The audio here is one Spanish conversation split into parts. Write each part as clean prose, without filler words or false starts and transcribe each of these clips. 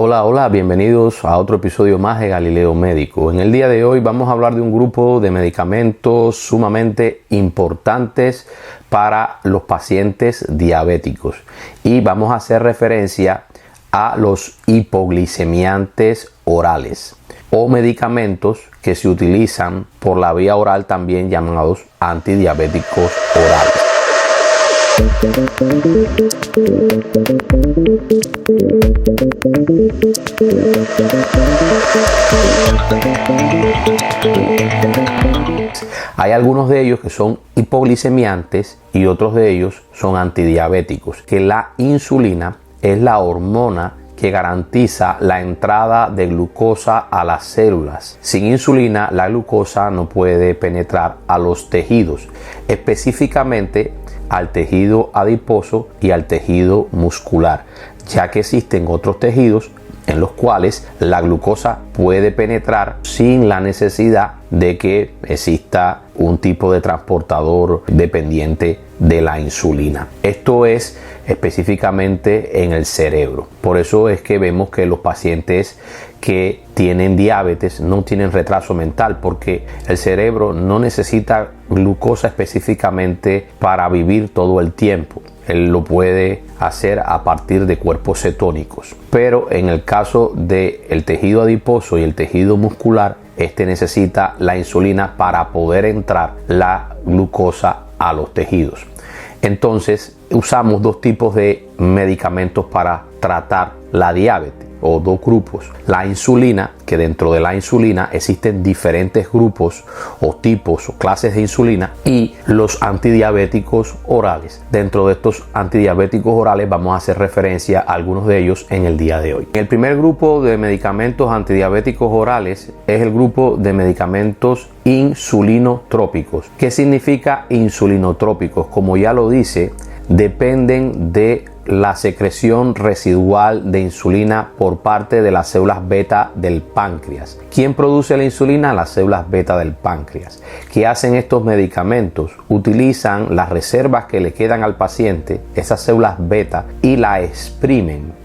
Hola, bienvenidos a otro episodio más de Galileo Médico. En el día de hoy vamos a hablar de un grupo de medicamentos sumamente importantes para los pacientes diabéticos y vamos a hacer referencia a los hipoglicemiantes orales o medicamentos que se utilizan por la vía oral, también llamados antidiabéticos orales. Hay algunos de ellos que son hipoglicemiantes y otros de ellos son antidiabéticos, que la insulina es la hormona que garantiza la entrada de glucosa a las células. Sin insulina, la glucosa no puede penetrar a los tejidos, específicamente al tejido adiposo y al tejido muscular, ya que existen otros tejidos en los cuales la glucosa puede penetrar sin la necesidad de que exista un tipo de transportador dependiente de la insulina. Esto es específicamente en el cerebro. Por eso es que vemos que los pacientes que tienen diabetes no tienen retraso mental, porque el cerebro no necesita glucosa específicamente para vivir todo el tiempo. Él lo puede hacer a partir de cuerpos cetónicos. Pero en el caso del tejido adiposo y el tejido muscular, este necesita la insulina para poder entrar la glucosa a los tejidos. Entonces, usamos dos tipos de medicamentos para tratar la diabetes, o dos grupos. La insulina, que dentro de la insulina existen diferentes grupos o tipos o clases de insulina, y los antidiabéticos orales. Dentro de estos antidiabéticos orales vamos a hacer referencia a algunos de ellos en el día de hoy. El primer grupo de medicamentos antidiabéticos orales es el grupo de medicamentos insulinotrópicos. ¿Qué significa insulinotrópicos? Como ya lo dice, dependen de la secreción residual de insulina por parte de las células beta del páncreas. ¿Quién produce la insulina? Las células beta del páncreas. ¿Qué hacen estos medicamentos? Utilizan las reservas que le quedan al paciente, esas células beta, y la exprimen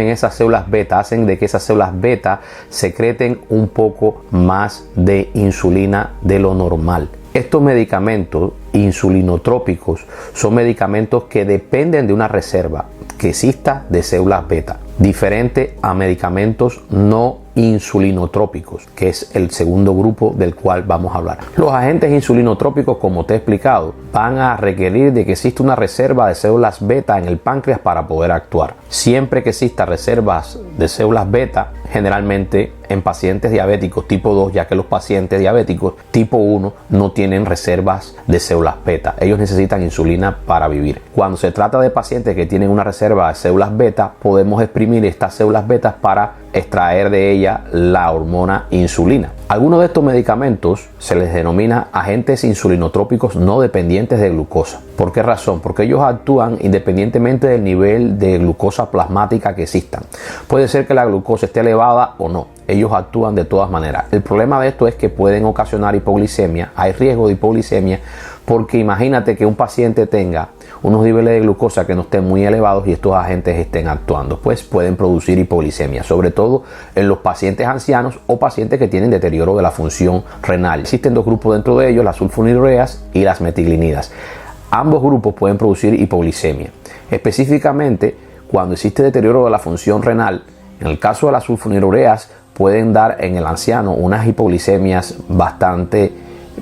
esas células beta, hacen de que esas células beta secreten un poco más de insulina de lo normal. Estos medicamentos insulinotrópicos son medicamentos que dependen de una reserva que exista de células beta, diferente a medicamentos no insulinotrópicos, que es el segundo grupo del cual vamos a hablar. Los agentes insulinotrópicos, como te he explicado, van a requerir de que exista una reserva de células beta en el páncreas para poder actuar. Siempre que exista reservas de células beta, generalmente en pacientes diabéticos tipo 2, ya que los pacientes diabéticos tipo 1 no tienen reservas de células beta. Ellos necesitan insulina para vivir. Cuando se trata de pacientes que tienen una reserva de células beta, podemos exprimir estas células beta para extraer de ella la hormona insulina. Algunos de estos medicamentos se les denomina agentes insulinotrópicos no dependientes de glucosa. ¿Por qué razón? Porque ellos actúan independientemente del nivel de glucosa plasmática que existan. Puede ser que la glucosa esté elevada o no. Ellos actúan de todas maneras. El problema de esto es que pueden ocasionar hipoglicemia. Hay riesgo de hipoglicemia porque imagínate que un paciente tenga unos niveles de glucosa que no estén muy elevados y estos agentes estén actuando, pues pueden producir hipoglicemia, sobre todo en los pacientes ancianos o pacientes que tienen deterioro de la función renal. Existen dos grupos dentro de ellos, las sulfonilureas y las metiglinidas. Ambos grupos pueden producir hipoglicemia. Específicamente, cuando existe deterioro de la función renal, en el caso de las sulfonilureas, pueden dar en el anciano unas hipoglicemias bastante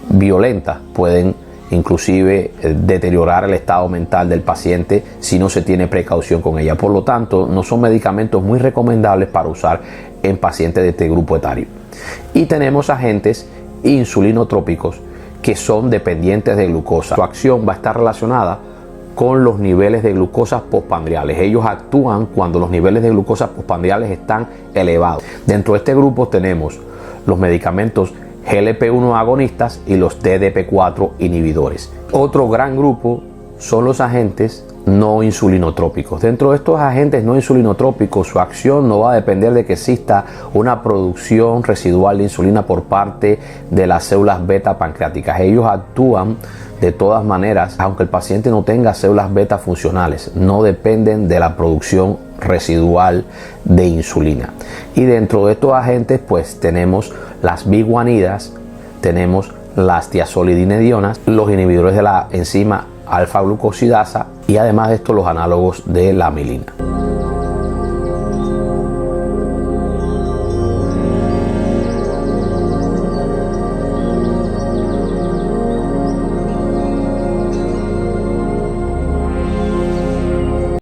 violentas, pueden inclusive deteriorar el estado mental del paciente si no se tiene precaución con ella. Por lo tanto, no son medicamentos muy recomendables para usar en pacientes de este grupo etario. Y tenemos agentes insulinotrópicos que son dependientes de glucosa. Su acción va a estar relacionada con los niveles de glucosa postprandiales. Ellos actúan cuando los niveles de glucosa postprandiales están elevados. Dentro de este grupo tenemos los medicamentos GLP-1 agonistas y los DDP4 inhibidores. Otro gran grupo son los agentes no insulinotrópicos. Dentro de estos agentes no insulinotrópicos, su acción no va a depender de que exista una producción residual de insulina por parte de las células beta pancreáticas. Ellos actúan de todas maneras, aunque el paciente no tenga células beta funcionales, no dependen de la producción residual de insulina. Y dentro de estos agentes pues tenemos las biguanidas, tenemos las tiazolidinedionas, los inhibidores de la enzima alfa-glucosidasa y además de esto los análogos de la amilina.